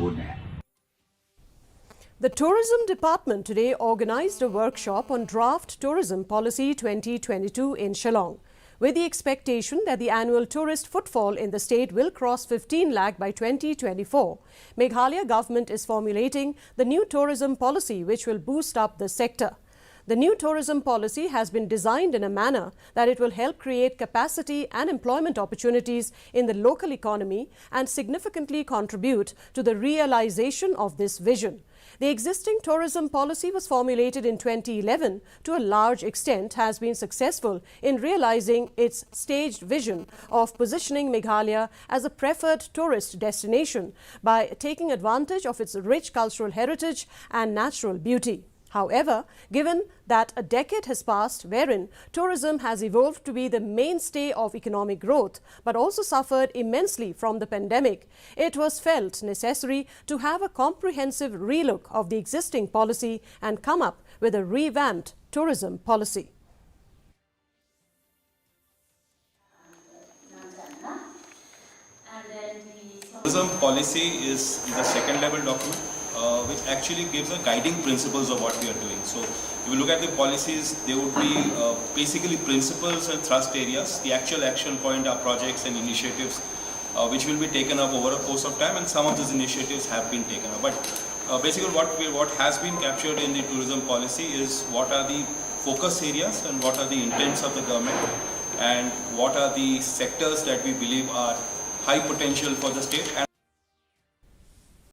संपूर्ण है। The Tourism Department today organized a workshop on Draft Tourism Policy 2022 in Shillong, with the expectation that the annual tourist footfall in the state will cross 15 lakh by 2024. Meghalaya government is formulating the new tourism policy which will boost up the sector. The new tourism policy has been designed in a manner that it will help create capacity and employment opportunities in the local economy and significantly contribute to the realization of this vision. The existing tourism policy was formulated in 2011 to a large extent has been successful in realizing its staged vision of positioning Meghalaya as a preferred tourist destination by taking advantage of its rich cultural heritage and natural beauty. However, given that a decade has passed wherein tourism has evolved to be the mainstay of economic growth but also suffered immensely from the pandemic, it was felt necessary to have a comprehensive relook of the existing policy and come up with a revamped tourism policy. Tourism policy is a second level document which actually gives a guiding principles of what we are doing. So if you look at the policies, there would be basically principles and thrust areas. The actual action point are projects and initiatives which will be taken up over a course of time, and some of those initiatives have been taken up. But basically what has been captured in the tourism policy is what are the focus areas and what are the intents of the government and what are the sectors that we believe are high potential for the state.